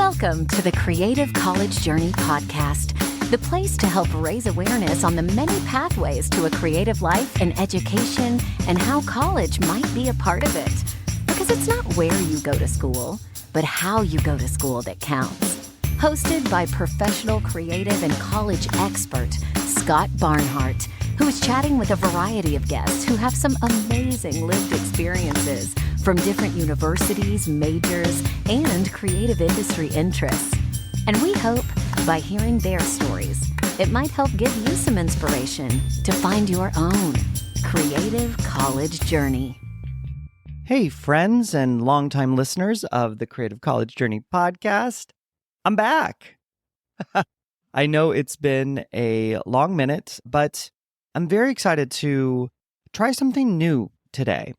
Welcome to the Creative College Journey podcast, the place to help raise awareness on the many pathways to a creative life and education and how college might be a part of it. Because it's not where you go to school, but how you go to school that counts. Hosted by professional creative and college expert Scott Barnhart, who is chatting with a variety of guests who have some amazing lived experiences from different universities, majors, and creative industry interests. And we hope by hearing their stories, it might help give you some inspiration to find your own creative college journey. Hey, friends and longtime listeners of the Creative College Journey podcast. I'm back. I know it's been a long minute, but I'm very excited to try something new today.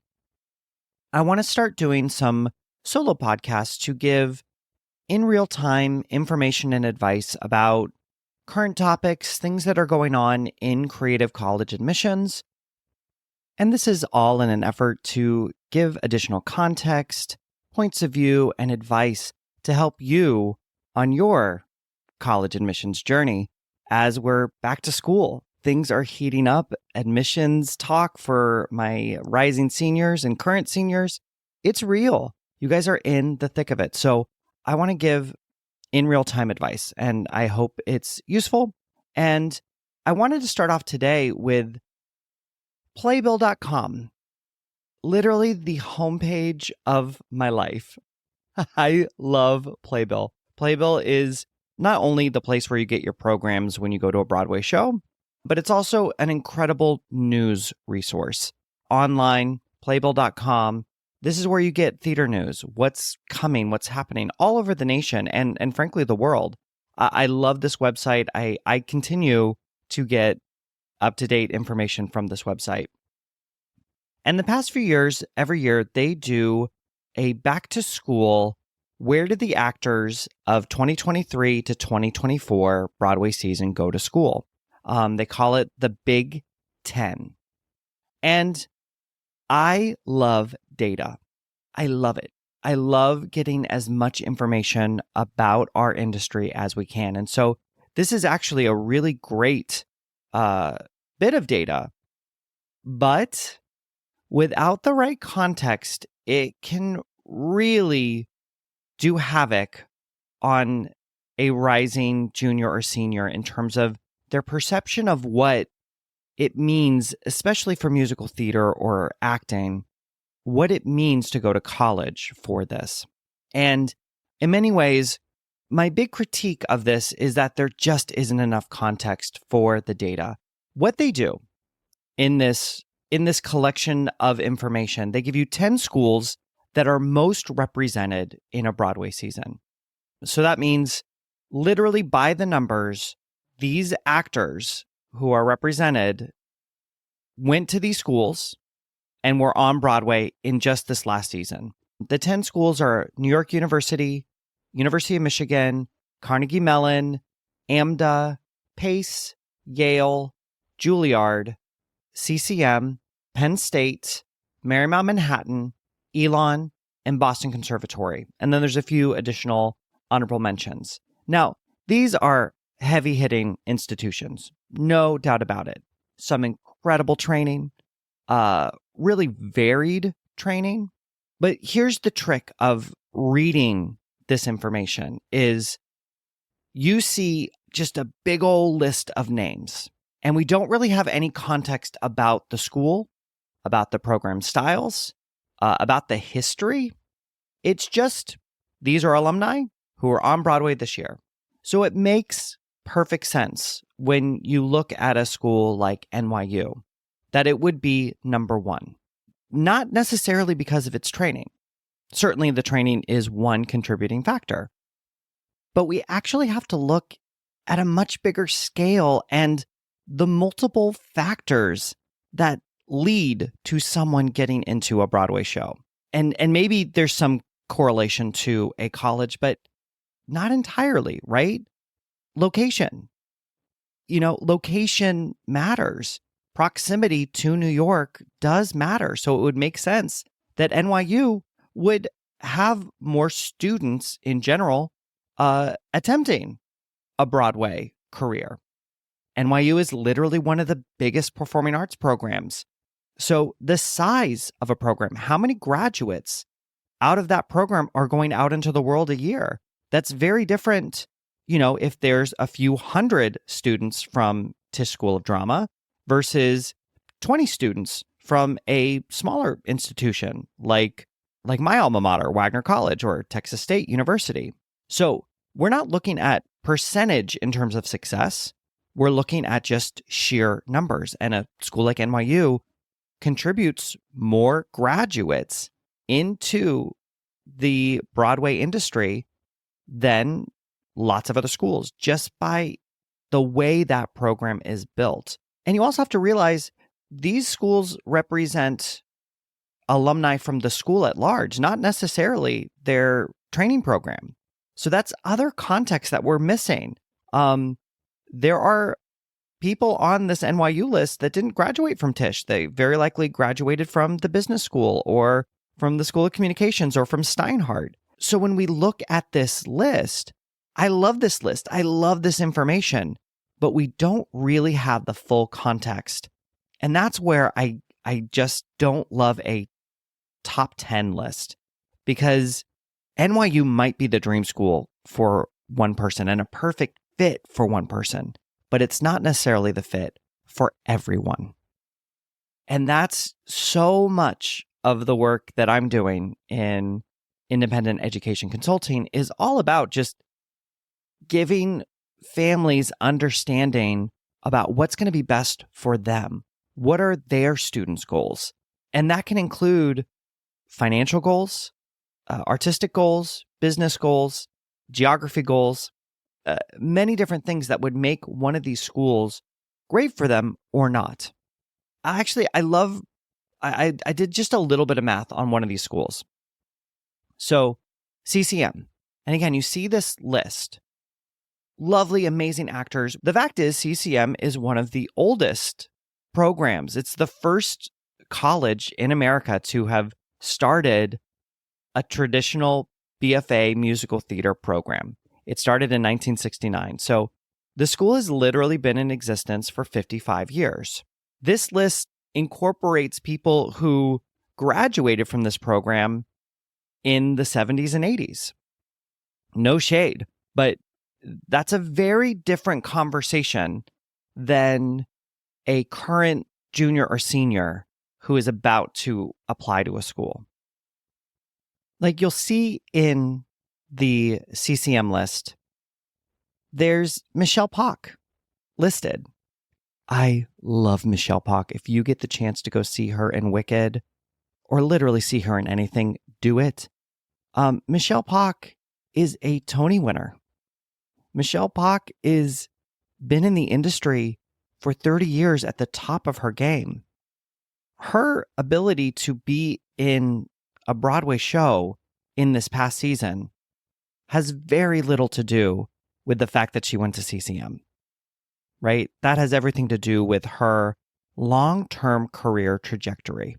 I want to start doing some solo podcasts to give in real time information and advice about current topics, things that are going on in creative college admissions. And this is all in an effort to give additional context, points of view, and advice to help you on your college admissions journey as we're back to school. Things are heating up. Admissions talk for my rising seniors and current seniors. It's real. You guys are in the thick of it. So I want to give in real time advice, and I hope it's useful. And I wanted to start off today with Playbill.com, literally the homepage of my life. I love Playbill. Playbill is not only the place where you get your programs when you go to a Broadway show, but it's also an incredible news resource. Online, Playbill.com. This is where you get theater news, what's coming, what's happening all over the nation and frankly, the world. I love this website. I continue to get up-to-date information from this website. And the past few years, every year, they do a back-to-school, where did the actors of 2023 to 2024 Broadway season go to school? They call it the Big 10. And I love data. I love it. I love getting as much information about our industry as we can. And so this is actually a really great bit of data. But without the right context, it can really do havoc on a rising junior or senior in terms of their perception of what it means, especially for musical theater or acting, what it means to go to college for this. And in many ways, my big critique of this is that there just isn't enough context for the data. What they do in this collection of information, they give you 10 schools that are most represented in a Broadway season. So that means literally by the numbers, these actors who are represented went to these schools and were on Broadway in just this last season. The 10 schools are New York University, University of Michigan, Carnegie Mellon, AMDA, Pace, Yale, Juilliard, CCM, Penn State, Marymount Manhattan, Elon, and Boston Conservatory. And then there's a few additional honorable mentions. Now, these are heavy-hitting institutions, no doubt about it. Some incredible training, really varied training. But here's the trick of reading this information is you see just a big old list of names, and we don't really have any context about the school, about the program styles, about the history. It's just these are alumni who are on Broadway this year. So it makes perfect sense when you look at a school like NYU that it would be number one. Not necessarily because of its training. Certainly the training is one contributing factor. But we actually have to look at a much bigger scale and the multiple factors that lead to someone getting into a Broadway show. And maybe there's some correlation to a college, but not entirely, right? Location. Location matters. Proximity to New York does matter. So it would make sense that NYU would have more students in general attempting a Broadway career. NYU is literally one of the biggest performing arts programs. So the size of a program, how many graduates out of that program are going out into the world a year? That's very different, if there's a few hundred students from Tisch School of Drama versus 20 students from a smaller institution like my alma mater, Wagner College or Texas State University. So we're not looking at percentage in terms of success. We're looking at just sheer numbers. And a school like NYU contributes more graduates into the Broadway industry than lots of other schools just by the way that program is built. And you also have to realize these schools represent alumni from the school at large, not necessarily their training program. So that's other context that we're missing. There are people on this NYU list that didn't graduate from Tisch. They very likely graduated from the business school or from the School of Communications or from Steinhardt. So when we look at this list, I love this list. I love this information, but we don't really have the full context. And that's where I just don't love a top 10 list, because NYU might be the dream school for one person and a perfect fit for one person, but it's not necessarily the fit for everyone. And that's so much of the work that I'm doing in independent education consulting is all about just giving families understanding about what's going to be best for them. What are their students' goals? And that can include financial goals, artistic goals, business goals, geography goals, many different things that would make one of these schools great for them or not. Actually, I did just a little bit of math on one of these schools. So CCM, and again, you see this list, lovely, amazing actors. The fact is CCM is one of the oldest programs. It's the first college in America to have started a traditional BFA musical theater program. It started in 1969. So the school has literally been in existence for 55 years. This list incorporates people who graduated from this program in the 70s and 80s. No shade, but that's a very different conversation than a current junior or senior who is about to apply to a school. Like you'll see in the CCM list, there's Michelle Pock listed. I love Michelle Pock. If you get the chance to go see her in Wicked, or literally see her in anything, do it. Michelle Pock is a Tony winner. Michelle Pock is been in the industry for 30 years at the top of her game. Her ability to be in a Broadway show in this past season has very little to do with the fact that she went to CCM, right? That has everything to do with her long-term career trajectory.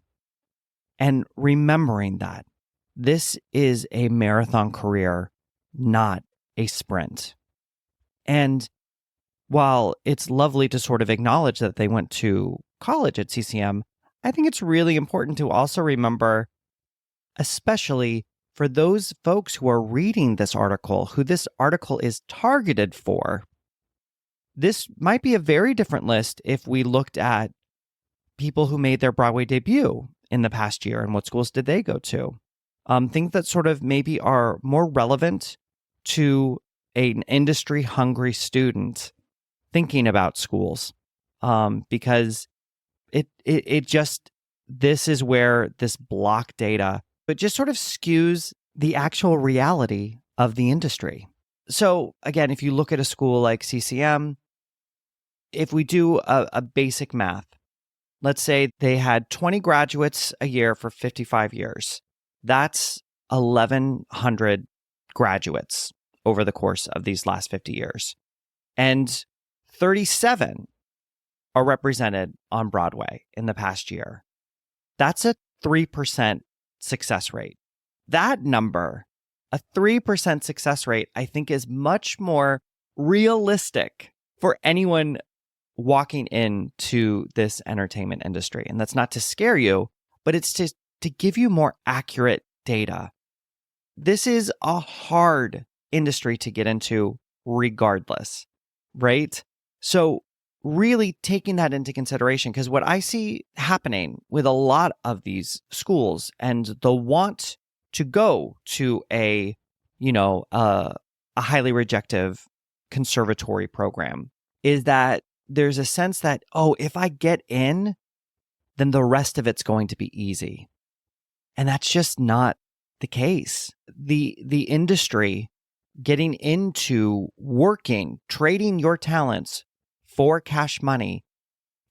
And remembering that this is a marathon career, not a sprint. And while it's lovely to sort of acknowledge that they went to college at CCM, I think it's really important to also remember, especially for those folks who are reading this article, who this article is targeted for, this might be a very different list if we looked at people who made their Broadway debut in the past year and what schools did they go to. Things that sort of maybe are more relevant to an industry-hungry student thinking about schools, because it just, this is where this block data, but just sort of skews the actual reality of the industry. So again, if you look at a school like CCM, if we do a basic math, let's say they had 20 graduates a year for 55 years. That's 1,100 graduates over the course of these last 50 years. And 37 are represented on Broadway in the past year. That's a 3% success rate. That number A 3% success rate, I think, is much more realistic for anyone walking into this entertainment industry. And that's not to scare you, but it's to give you more accurate data. This is a hard industry to get into regardless, right? So really taking that into consideration, because what I see happening with a lot of these schools and the want to go to a highly rejective conservatory program is that there's a sense that, oh, if I get in, then the rest of it's going to be easy. And that's just not the case. The industry, getting into working, trading your talents for cash money,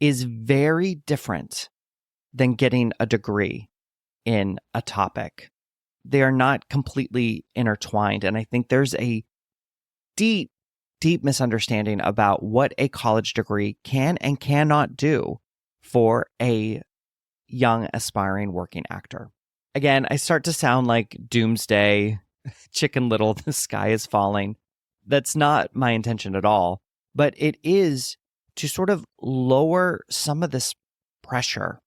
is very different than getting a degree in a topic. They are not completely intertwined. And I think there's a deep misunderstanding about what a college degree can and cannot do for a young aspiring working actor. Again, I start to sound like doomsday, Chicken Little, the sky is falling. That's not my intention at all, but it is to sort of lower some of this pressure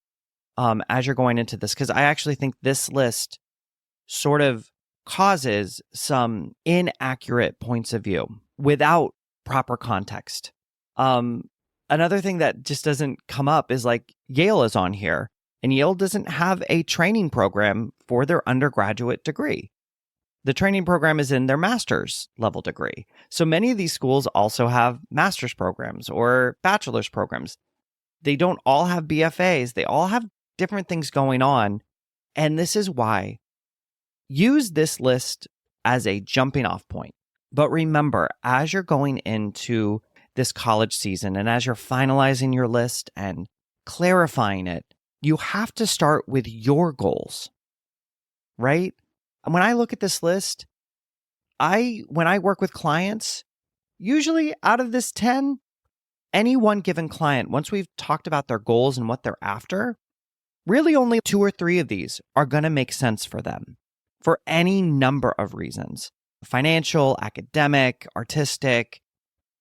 as you're going into this, because I actually think this list sort of causes some inaccurate points of view without proper context. Another thing that just doesn't come up is like Yale is on here, and Yale doesn't have a training program for their undergraduate degree. The training program is in their master's level degree. So many of these schools also have master's programs or bachelor's programs. They don't all have BFAs. They all have different things going on. And this is why use this list as a jumping off point. But remember, as you're going into this college season and as you're finalizing your list and clarifying it, you have to start with your goals, right? And when I look at this list, when I work with clients, usually out of this 10, any one given client, once we've talked about their goals and what they're after, really only 2 or 3 of these are going to make sense for them for any number of reasons: financial, academic, artistic,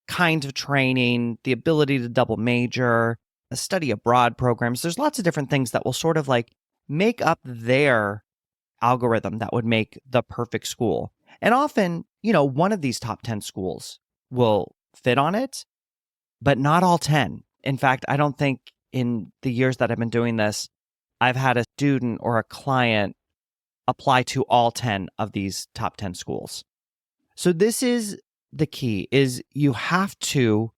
kinds of training, the ability to double major, study abroad programs. There's lots of different things that will sort of like make up their algorithm that would make the perfect school. And often, one of these top 10 schools will fit on it, but not all 10. In fact, I don't think in the years that I've been doing this, I've had a student or a client apply to all 10 of these top 10 schools. So this is the key, is you have to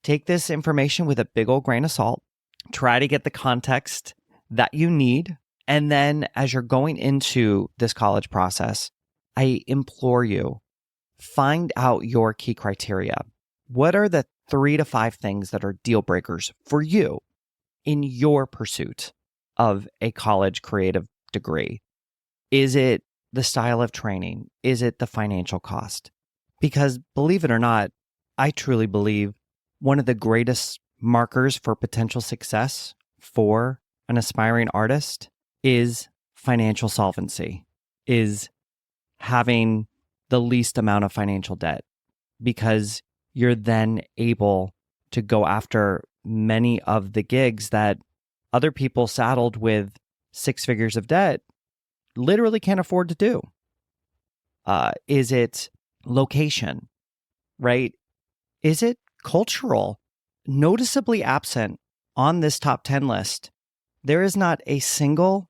take this information with a big old grain of salt, try to get the context that you need. And then as you're going into this college process, I implore you, find out your key criteria. What are the 3 to 5 things that are deal breakers for you in your pursuit of a college creative degree? Is it the style of training? Is it the financial cost? Because believe it or not, I truly believe one of the greatest markers for potential success for an aspiring artist is financial solvency, is having the least amount of financial debt, because you're then able to go after many of the gigs that other people saddled with 6 figures of debt literally can't afford to do. Is it location, right? Is it cultural? Noticeably absent on this top 10 list, there is not a single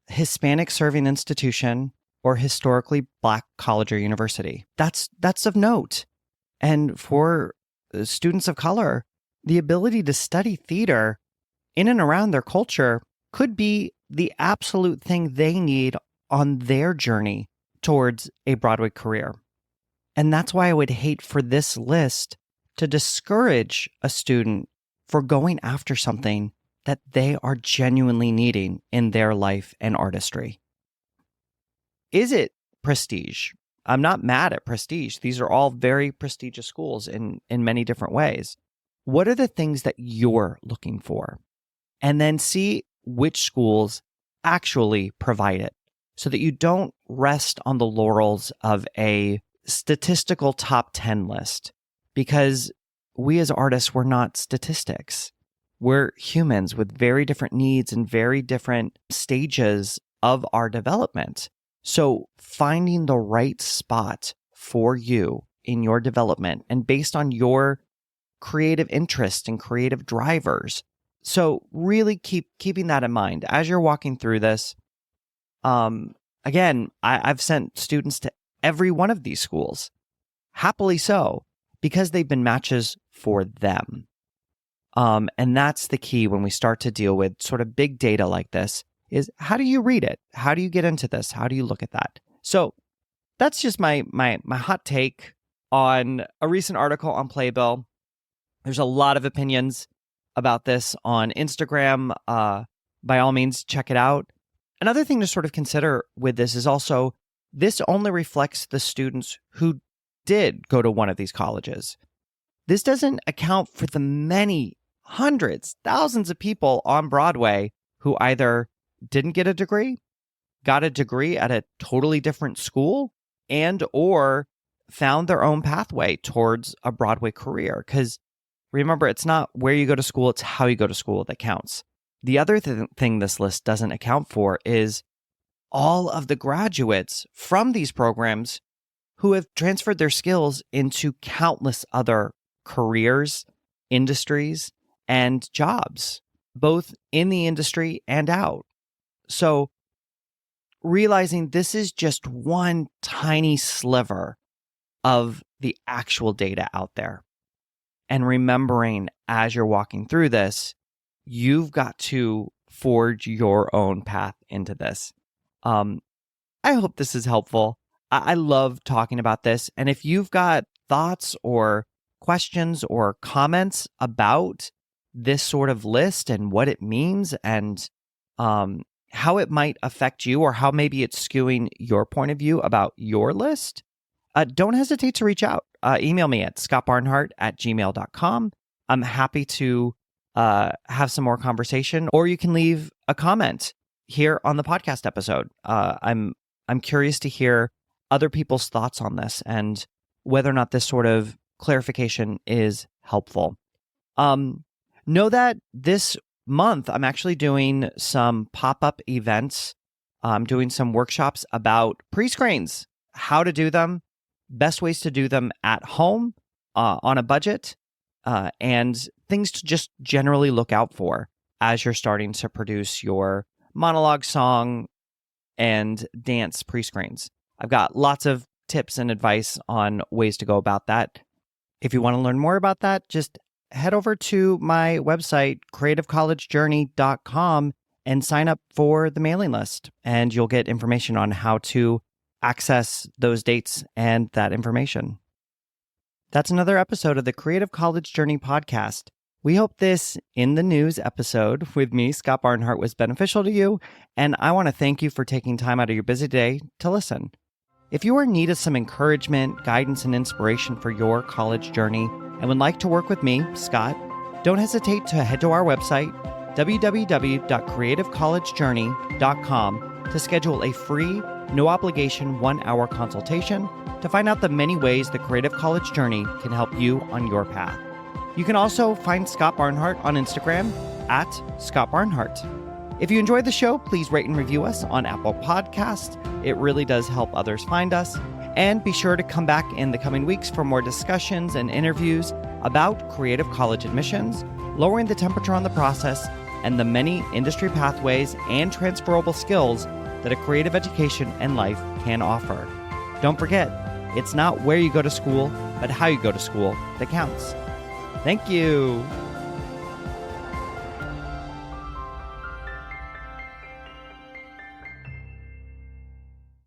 Hispanic serving institution or historically Black college or university. That's of note. And for students of color, the ability to study theater in and around their culture could be the absolute thing they need on their journey towards a Broadway career. And that's why I would hate for this list to discourage a student for going after something that they are genuinely needing in their life and artistry. Is it prestige? I'm not mad at prestige. These are all very prestigious schools in many different ways. What are the things that you're looking for? And then see which schools actually provide it. so that you don't rest on the laurels of a statistical top 10 list, because we as artists, we're not statistics. We're humans with very different needs and very different stages of our development. So finding the right spot for you in your development and based on your creative interests and creative drivers. So really keeping that in mind as you're walking through this. Again, I've sent students to every one of these schools, happily so, because they've been matches for them. And that's the key when we start to deal with sort of big data like this, is how do you read it? How do you get into this? How do you look at that? So that's just my hot take on a recent article on Playbill. There's a lot of opinions about this on Instagram. By all means, check it out. Another thing to sort of consider with this is also, this only reflects the students who did go to one of these colleges. This doesn't account for the many hundreds, thousands of people on Broadway who either didn't get a degree, got a degree at a totally different school, and or found their own pathway towards a Broadway career. Because remember, it's not where you go to school, it's how you go to school that counts. The other thing this list doesn't account for is all of the graduates from these programs who have transferred their skills into countless other careers, industries, and jobs, both in the industry and out. So realizing this is just one tiny sliver of the actual data out there. And remembering as you're walking through this, you've got to forge your own path into this. I hope this is helpful. I love talking about this. And if you've got thoughts or questions or comments about this sort of list and what it means and how it might affect you, or how maybe it's skewing your point of view about your list, don't hesitate to reach out. Email me at scottbarnhart@gmail.com. I'm happy to have some more conversation, or you can leave a comment here on the podcast episode. I'm curious to hear other people's thoughts on this and whether or not this sort of clarification is helpful. Know that this month I'm actually doing some pop-up events. I'm doing some workshops about pre-screens, how to do them, best ways to do them at home, on a budget, and things to just generally look out for as you're starting to produce your monologue, song, and dance pre-screens. I've got lots of tips and advice on ways to go about that. If you want to learn more about that, just head over to my website, creativecollegejourney.com, and sign up for the mailing list, and you'll get information on how to access those dates and that information. That's another episode of the Creative College Journey podcast. We hope this In the News episode with me, Scott Barnhart, was beneficial to you, and I want to thank you for taking time out of your busy day to listen. If you are in need of some encouragement, guidance, and inspiration for your college journey and would like to work with me, Scott, don't hesitate to head to our website, www.creativecollegejourney.com, to schedule a free, no-obligation 1-hour consultation to find out the many ways the Creative College Journey can help you on your path. You can also find Scott Barnhart on Instagram at Scott Barnhart. If you enjoyed the show, please rate and review us on Apple Podcasts. It really does help others find us. And be sure to come back in the coming weeks for more discussions and interviews about creative college admissions, lowering the temperature on the process, and the many industry pathways and transferable skills that a creative education and life can offer. Don't forget, it's not where you go to school, but how you go to school that counts. Thank you.